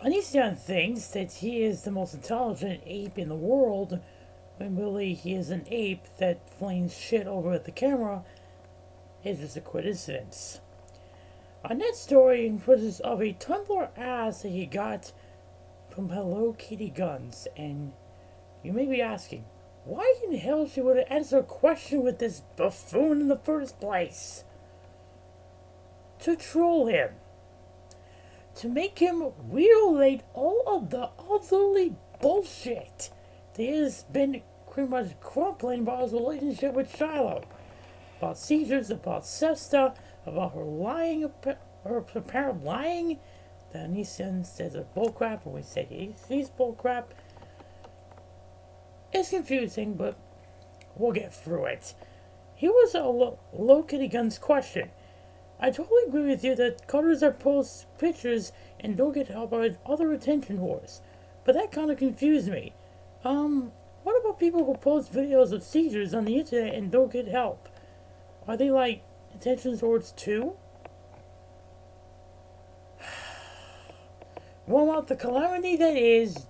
Onision thinks that he is the most intelligent ape in the world, when really he is an ape that flings shit over at the camera is just a coincidence. On that story includes of a Tumblr ass that he got from HelloKittyGuns, and you may be asking, why in the hell she would answer a question with this buffoon in the first place? To troll him. To make him relate all of the utterly bullshit that has been pretty much crumpling about his relationship with Shiloh. About seizures, about Sesta, about her lying, her apparent lying. Then he says it's bullcrap, and we say he's bullcrap. It's confusing, but we'll get through it. Here was a HelloKittyGuns question. I totally agree with you that cutters that post pictures and don't get help by other attention whores, but that kind of confused me. What about people who post videos of seizures on the internet and don't get help? Are they like attention whores too? Well, about the calamity that is...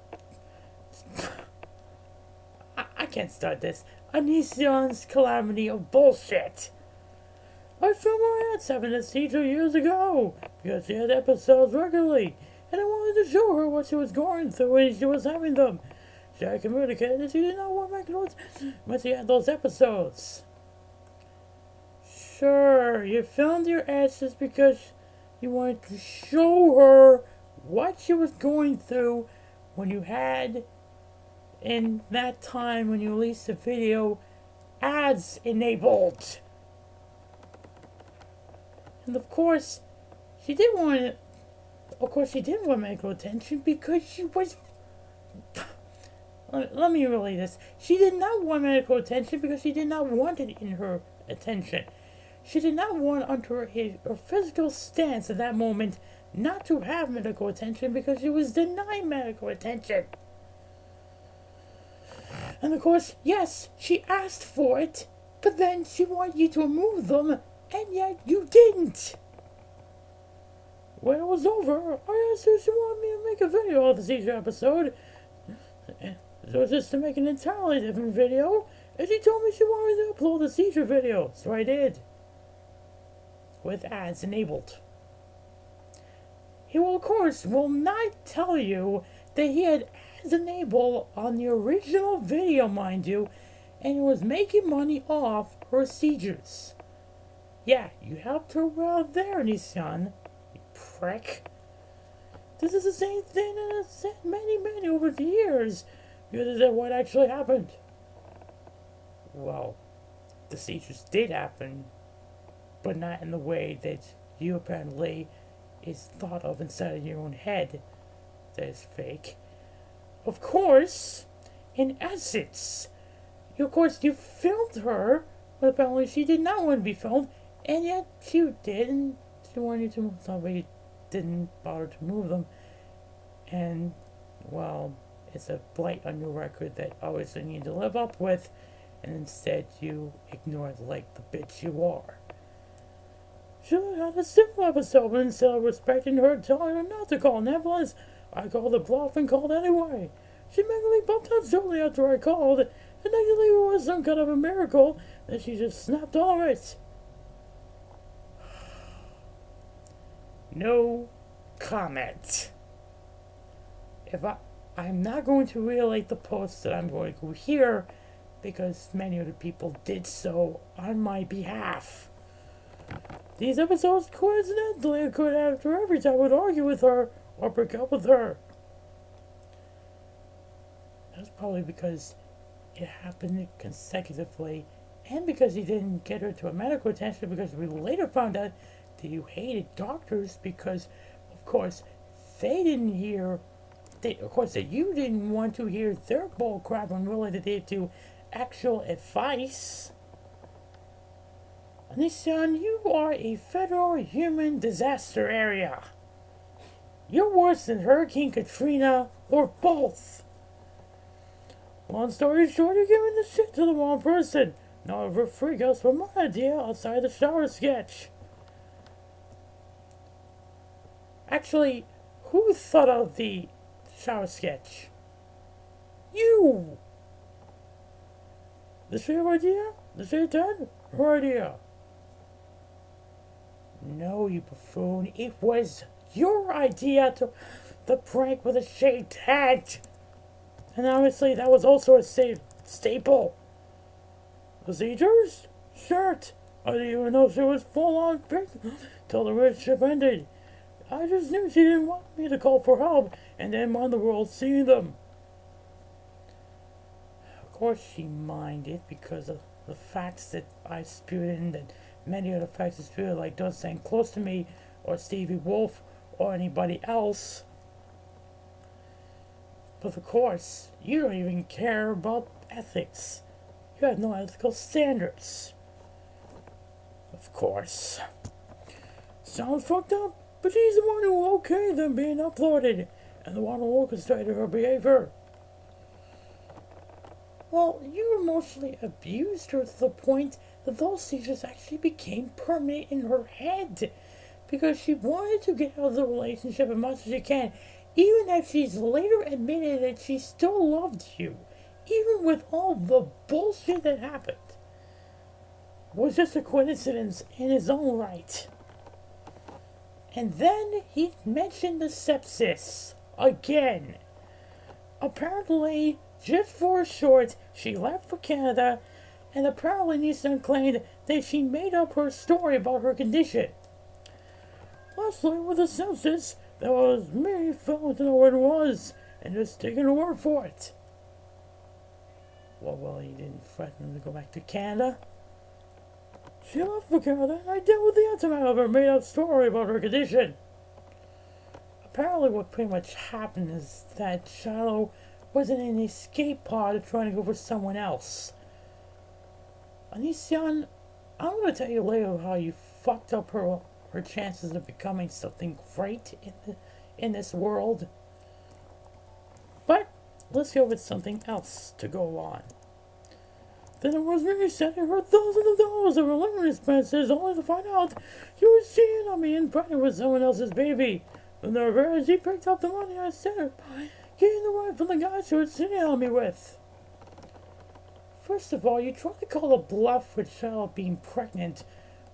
I can't start this. Onision's calamity of bullshit. I filmed my aunt having a seizure years ago because she had episodes regularly, and I wanted to show her what she was going through when she was having them. She had communicated that she did not want to make noise when she had those episodes. Sure, you filmed your aunt just because you wanted to show her what she was going through when you had, in that time when you released the video, ads enabled. And of course, she didn't want medical attention because she was... Let me relay this. She did not want medical attention because she did not want it in her attention. She did not want under her physical stance at that moment not to have medical attention because she was denied medical attention. And of course, yes, she asked for it, but then she wanted you to remove them, and yet you didn't. When it was over, I asked her if she wanted me to make a video of the seizure episode. So just to make an entirely different video, and she told me she wanted me to upload the seizure video, so I did. With ads enabled. He will, of course, will not tell you that he had ads enabled on the original video, mind you, and he was making money off her seizures. Yeah, you helped her well there, Nissan, you prick. This is the same thing that I've said many over the years. Because that's what actually happened. Well, the seizures did happen, but not in the way that you apparently is thought of inside of your own head. That is fake. Of course, in essence, you filmed her, but apparently she did not want to be filmed, and yet she did, and she wanted you to move. Somebody didn't bother to move them, and well, it's a blight on your record that obviously you need to live up with, and instead you ignore it like the bitch you are. Should have had a simple episode, but instead of respecting her, telling her not to call an ambulance, I called the bluff and called anyway. She mentally bumped out shortly after I called, and I believe it was some kind of a miracle that she just snapped all of it. No comment. I'm not going to relate the post that I'm going to go here because many other people did so on my behalf. These episodes coincidentally occurred after every time I would argue with her or break up with her. That's probably because it happened consecutively and because you didn't get her to a medical attention, because we later found out that you hated doctors because, of course, they didn't hear... Of course, that you didn't want to hear their bullcrap and related to actual advice. Nissan, you are a federal human disaster area. You're worse than Hurricane Katrina or both. Long story short, you're giving the shit to the wrong person. Not over freak outs, but my idea outside the shower sketch. Actually, Who thought of the shower sketch? You! This your idea? This your dad? Her idea. No, you buffoon. It was your idea to the prank with a shaved head. And obviously that was also a staple. Procedures? Shirt. I didn't even know she was full on fake till the relationship ended. I just knew she didn't want me to call for help and didn't mind the world seeing them. Of course she minded because of the facts that I spewed in, and many of the facts I spewed, like don't stand close to me or Stevie Wolf or anybody else. But of course, you don't even care about ethics. You have no ethical standards. Of course. Sounds fucked up, but she's the one who okayed them being uploaded, and the one who orchestrated her behavior. Well, you emotionally abused her to the point that those seizures actually became permanent in her head, because she wanted to get out of the relationship as much as she can, even if she's later admitted that she still loved you, even with all the bullshit that happened. Was just a coincidence in his own right. And then he mentioned the sepsis again. Apparently, just for short, she left for Canada, and apparently Nissan claimed that she made up her story about her condition. Lastly, with the sepsis, that was me failing to know what it was, and just taking her word for it. Well, he didn't threaten to go back to Canada. She left for Canada, and I dealt with the aftermath of her made-up story about her condition. Apparently what pretty much happened is that Shiloh was in an escape pod trying to go for someone else. Onision, I'm going to tell you later how you fucked up her chances of becoming something great in this world. But let's go with something else to go on. Then it was me sending her thousands of dollars of her living expenses only to find out she was cheating on me and pregnant with someone else's baby. From the reverse, she picked up the money I sent her by getting the wife from the guy she was sitting on me with. First of all, you tried to call a bluff with Charlotte being pregnant,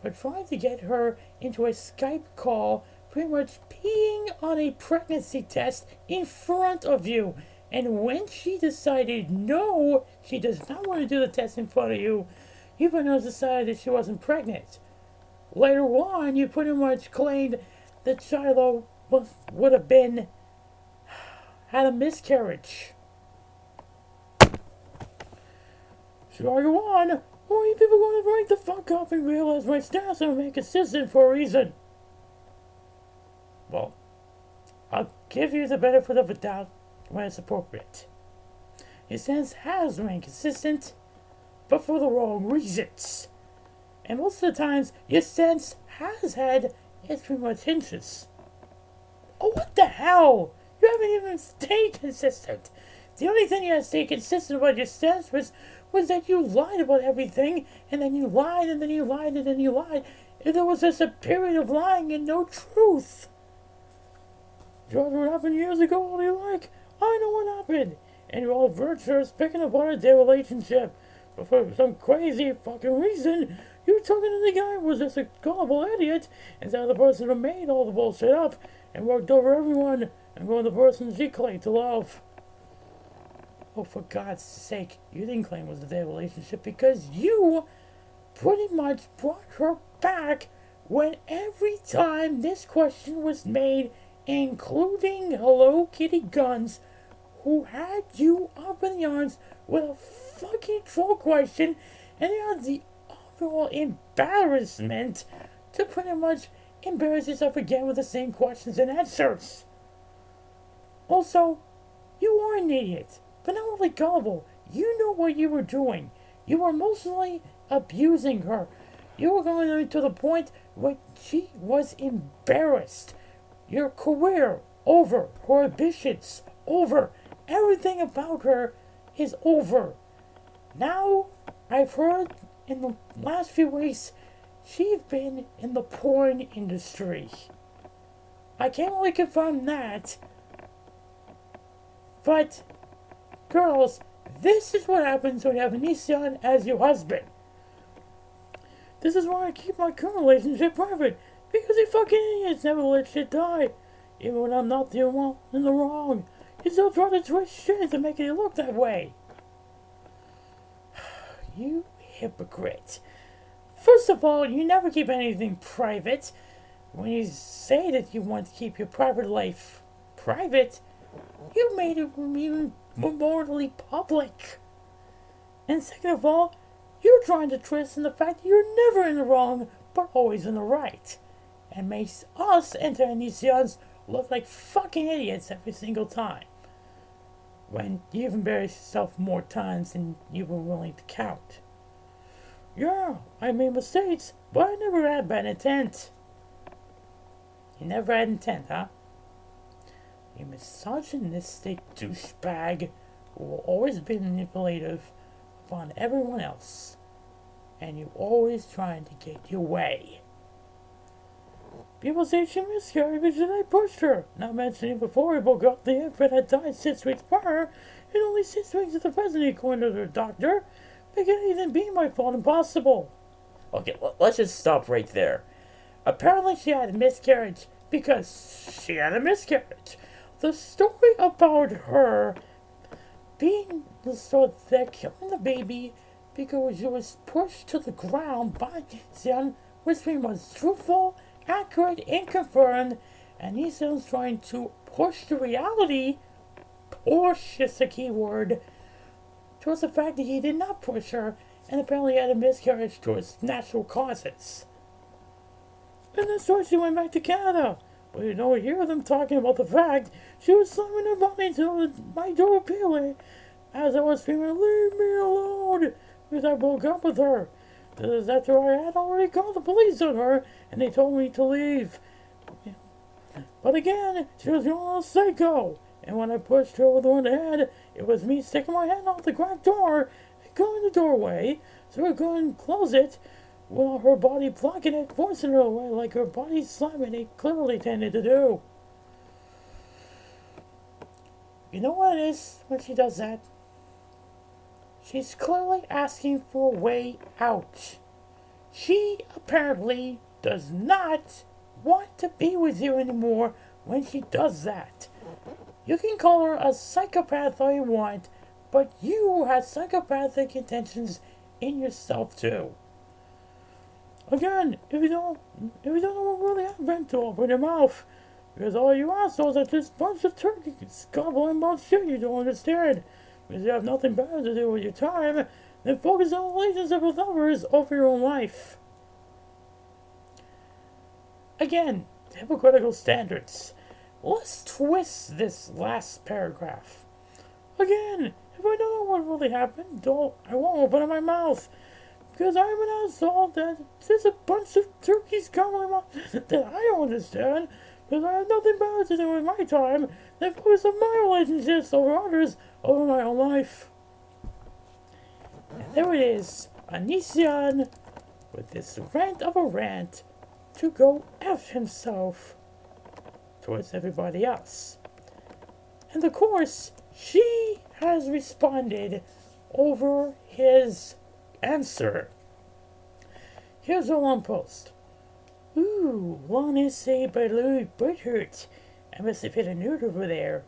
but trying to get her into a Skype call, pretty much peeing on a pregnancy test in front of you. And when she decided no, she does not want to do the test in front of you, you pretty much decided that she wasn't pregnant. Later on, you pretty much claimed that Shiloh would have had a miscarriage. Should I go on? Or are you people going to break the fuck up and realize my stance and remain consistent for a reason? Well, I'll give you the benefit of the doubt when it's appropriate. Your stance has remained consistent, but for the wrong reasons. And most of the times, your stance has had its pretty much hinges. Oh, what the hell? You haven't even stayed consistent. The only thing you had to stay consistent about your stance was that you lied about everything, and then you lied, and then you lied, and then you lied. And there was just a period of lying and no truth. George, what happened years ago? What do you like? I know what happened. And you're all virtuous picking apart their relationship. But for some crazy fucking reason, you took it to the guy who was just a gullible idiot instead of the person who made all the bullshit up and worked over everyone and ruined the person she claimed to love. Oh, for God's sake, you didn't claim it was their relationship because you pretty much brought her back when every time this question was made, including HelloKittyGuns, who had you up in the arms with a fucking troll question, and you had the overall embarrassment to pretty much embarrass yourself again with the same questions and answers. Also, you are an idiot, but not only gullible. You know what you were doing. You were emotionally abusing her. You were going to the point where she was embarrassed. Your career over, her ambitions over, everything about her is over. Now, I've heard in the last few weeks, she's been in the porn industry. I can't really confirm that. But, girls, this is what happens when you have Onision as your husband. This is why I keep my current relationship private. Because you fucking idiots never let shit die. Even when I'm not the one in the wrong. You still try to twist shit to make it look that way. You hypocrite. First of all, you never keep anything private. When you say that you want to keep your private life private, you made it even morally public. And second of all, you're trying to twist in the fact that you're never in the wrong, but always in the right. And makes us Onisions look like fucking idiots every single time. When you have embarrassed yourself more times than you were willing to count. Yeah, I made mistakes, but I never had bad intent. You never had intent, huh? You misogynistic douchebag who will always be manipulative upon everyone else. And you always trying to get your way. People say she miscarried because I pushed her. Not mentioning before we broke up, the infant had died 6 weeks prior, and only 6 weeks at the present, according to their doctor. It can't even be my fault impossible. Okay, let's just stop right there. Apparently she had a miscarriage because she had a miscarriage. The story about her being the sort that killing the baby because she was pushed to the ground by Xian, which was truthful, accurate, and confirmed, and Xian's trying to push the reality, push is a key word, towards the fact that he did not push her, and apparently had a miscarriage towards natural causes. And that's why she went back to Canada. But you don't hear them talking about the fact she was slamming her body into my door repeatedly as I was screaming, "Leave me alone!" because I broke up with her. This is after I had already called the police on her and they told me to leave. But again, she was going a little psycho. And when I pushed her with one hand, it was me sticking my hand out the cracked door and going the doorway so I couldn't close it without her body blocking it, forcing her away like her body slamming it clearly tended to do. You know what it is when she does that? She's clearly asking for a way out. She apparently does not want to be with you anymore when she does that. You can call her a psychopath all you want, but you have psychopathic intentions in yourself too. Again, if you don't know what really happened, to open your mouth. Because all you assholes are just a bunch of turkeys gobbling about shit you don't understand. Because you have nothing better to do with your time than focus on relationships with others over your own life. Again, hypocritical standards. Let's twist this last paragraph. Again, if I don't know what really happened, I won't open up my mouth. Because I'm an asshole that there's a bunch of turkeys coming about that I don't understand. Because I have nothing better to do with my time than focus on my relationships over others over my own life. And there it is, Onision with this rant of a rant to go F himself towards everybody else. And of course, she has responded over his answer. Here's a long post. Ooh, long essay by Louis Butthurt. I must have hit a note over there.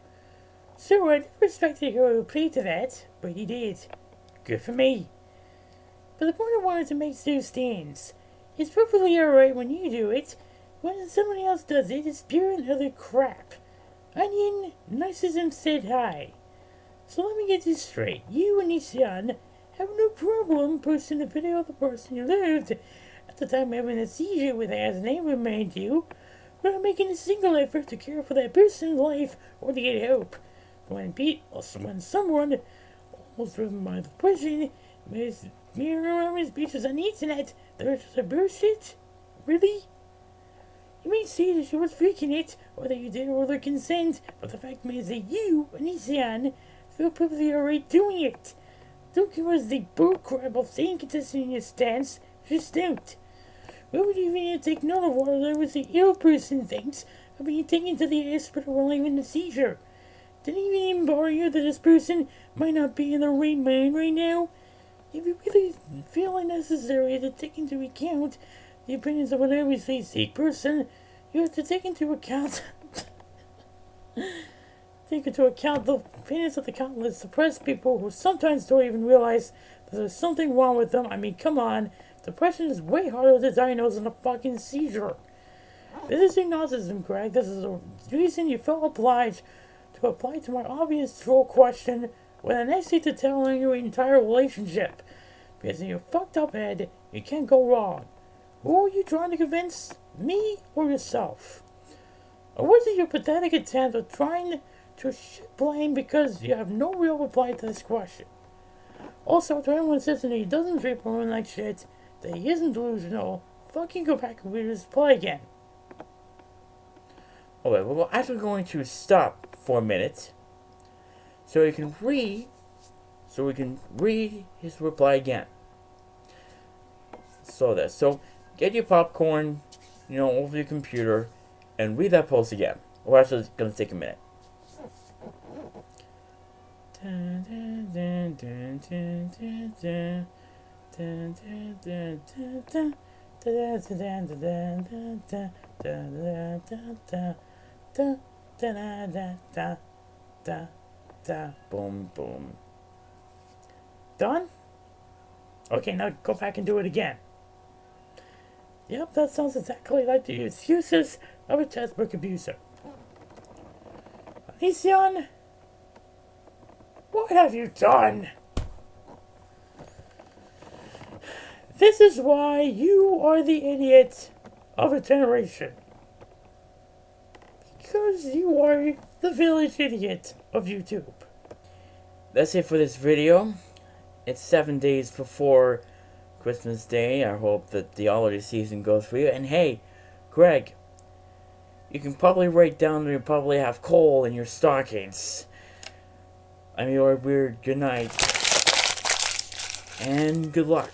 So I never expected to hear a plea to that, but he did. Good for me. But the point I wanted to make still stands. It's perfectly alright when you do it. When somebody else does it, it's pure and utter crap. Onion, narcissism said hi. So let me get this straight. You and Nishan have no problem posting a video of the person you lived at the time having a seizure with as name remind you, without making a single effort to care for that person's life or to get help. When someone, almost driven by the depression, makes mirror speeches on the internet, there's a bullshit? Really? You may say that she was freaking it, or that you did it with her consent, but the fact is that you, Onision, feel perfectly alright doing it. Don't give us the bullcrap of staying consistent in your stance, just don't. Why would you even take note of what the ill person thinks are being taken to the hospital while having a seizure. Didn't even borrow you that this person might not be in the right mind right now? If you really feel it necessary to take into account the opinions of an obviously sick person, you have to take into account the opinions of the countless suppressed people who sometimes don't even realize that there's something wrong with them. I mean, come on. Depression is way harder to diagnose than a fucking seizure. This is your narcissism, Greg. This is the reason you felt obliged to apply to my obvious troll question with an essay to tell your entire relationship. Because in your fucked up head, you can't go wrong. Who are you trying to convince? Me or yourself? Or was it your pathetic attempt of trying to shit blame because you have no real reply to this question? Also, to anyone insisting that he doesn't treat women like shit, that he isn't delusional, fucking go back and read his play again. Okay, well, we're actually going to stop for a minute so we can read his reply again. So get your popcorn, over your computer and read that post again. We're actually going to take a minute. Boom, boom. Done? Okay, now go back and do it again. Yep, that sounds exactly like the excuses of a textbook abuser. Onision, what have you done? This is why you are the idiot of a generation. Because you are the village idiot of YouTube. That's it for this video. It's 7 days before Christmas Day. I hope that the holiday season goes for you. And hey, Greg, you can probably write down that you probably have coal in your stockings. I mean, or weird good night. And good luck.